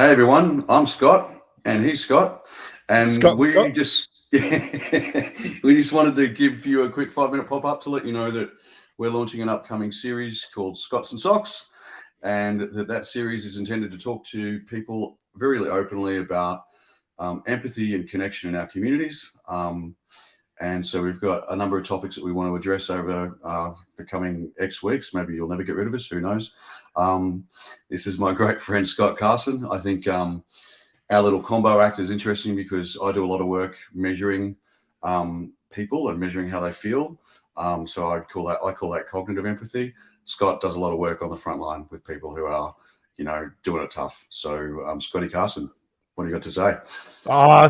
Hey everyone, I'm Scott and he's Scott, and Scott and we Scott. just we just wanted to give you a quick 5 minute pop up to let you know that we're launching an upcoming series called Scots and Socks, and that series is intended to talk to people very openly about empathy and connection in our communities. And so we've got a number of topics that we want to address over the coming X weeks. Maybe you'll never get rid of us. Who knows? This is my great friend, Scott Carson. I think our little combo act is interesting because I do a lot of work measuring people and measuring how they feel. So I call that cognitive empathy. Scott does a lot of work on the front line with people who are, doing it tough. So Scotty Carson, what do you got to say?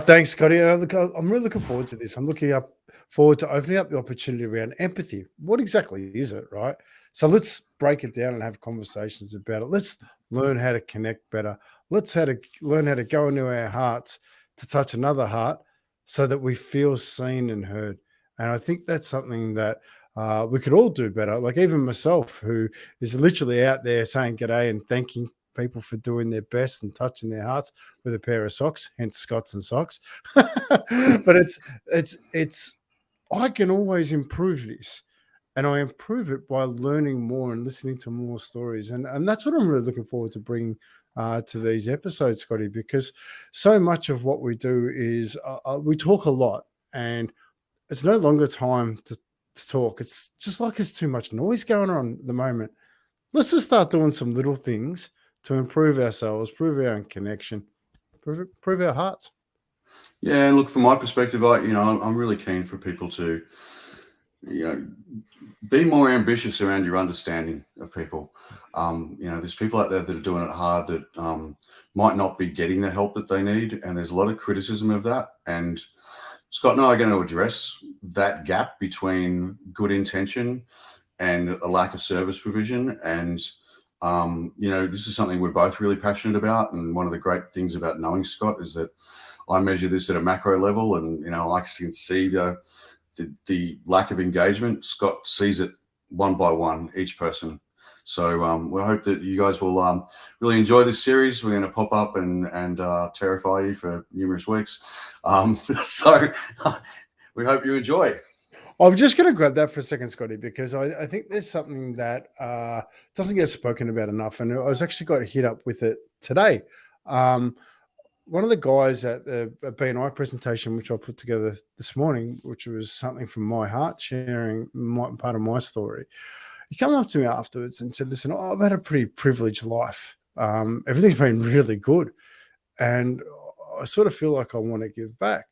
Thanks, Scotty. I'm really looking forward to this. I'm looking forward to opening up the opportunity around empathy. What exactly is it, right? So let's break it down and have conversations about it. Let's learn how to connect better. Let's learn how to go into our hearts to touch another heart so that we feel seen and heard. And I think that's something that we could all do better. Like even myself, who is literally out there saying g'day and thanking people for doing their best and touching their hearts with a pair of socks, hence Scots and Socks. But it's I can always improve this. And I improve it by learning more and listening to more stories. And that's what I'm really looking forward to bringing to these episodes, Scotty, because so much of what we do is we talk a lot and it's no longer time to talk. It's just like there's too much noise going on at the moment. Let's just start doing some little things to improve ourselves, prove our connection, prove our hearts. Yeah, and look, from my perspective, I'm really keen for people to, be more ambitious around your understanding of people. There's people out there that are doing it hard that might not be getting the help that they need, and there's a lot of criticism of that. And Scott and I are going to address that gap between good intention and a lack of service provision. And this is something we're both really passionate about. And one of the great things about knowing Scott is that I measure this at a macro level, and I can see the lack of engagement. Scott sees it one by one, each person. So we hope that you guys will really enjoy this series. We're going to pop up and terrify you for numerous weeks. So we hope you enjoy. I'm just going to grab that for a second, Scotty, because I think there's something that doesn't get spoken about enough. And I was actually got hit up with it today. One of the guys at the BNI presentation, which I put together this morning, which was something from my heart, sharing part of my story, he came up to me afterwards and said, listen, I've had a pretty privileged life. Everything's been really good. And I sort of feel like I want to give back,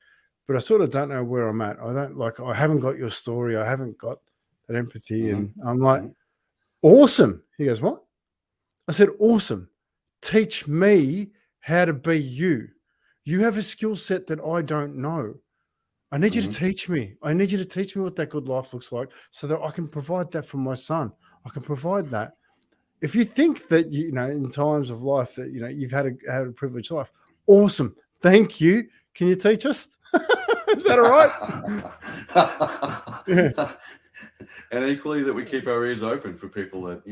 but I sort of don't know where I'm at. I haven't got your story. I haven't got that empathy. Mm-hmm. And I'm like, awesome. He goes, what? I said, awesome. Teach me how to be you. You have a skill set that I don't know. I need you to teach me. I need you to teach me what that good life looks like so that I can provide that for my son. I can provide that. If you think that, in times of life that, you've had a privileged life, awesome. Thank you. Can you teach us? Is that all right? Yeah. And equally that we keep our ears open for people that,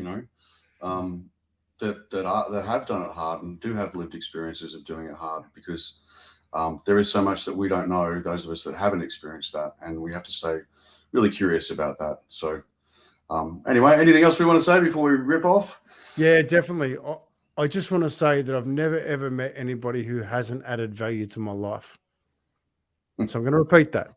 that have done it hard and do have lived experiences of doing it hard, because there is so much that we don't know, those of us that haven't experienced that, and we have to stay really curious about that. So anyway, anything else we want to say before we rip off? Yeah, definitely. I just want to say that I've never, ever met anybody who hasn't added value to my life. So I'm going to repeat that.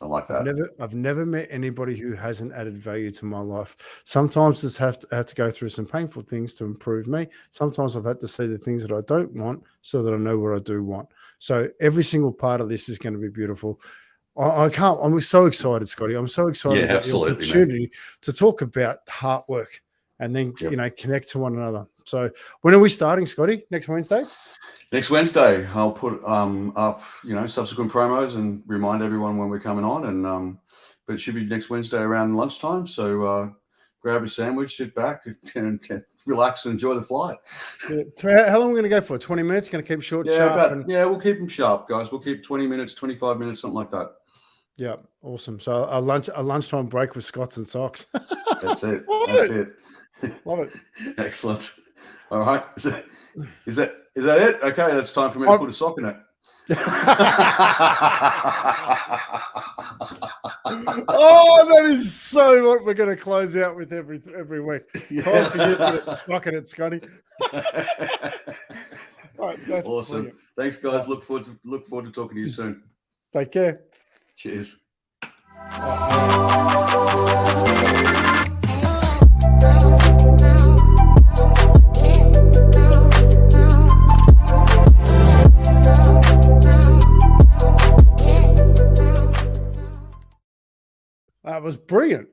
I like that. I've never met anybody who hasn't added value to my life. Sometimes I have to go through some painful things to improve me. Sometimes I've had to see the things that I don't want so that I know what I do want. So every single part of this is going to be beautiful. I'm so excited, Scotty. I'm so excited about the opportunity to talk about heart work and then, connect to one another. So when are we starting, Scotty? Next Wednesday? Next Wednesday, I'll put up, subsequent promos and remind everyone when we're coming on. And but it should be next Wednesday around lunchtime. So grab a sandwich, sit back, and relax and enjoy the flight. Yeah. How long are we going to go for? 20 minutes? Going to keep short, sharp? We'll keep them sharp, guys. We'll keep 20 minutes, 25 minutes, something like that. Yeah, awesome. So a lunchtime break with Scots and Socks. That's it. That's it. Love it. Excellent. All right. Is that it? Okay, that's time for me to put a sock in it. Oh, that is so what we're going to close out with every week. Time for you to put a sock in it, Scotty. All right, that's Awesome. brilliant. Thanks, guys. Look forward to talking to you soon. Take care. Cheers. That was brilliant.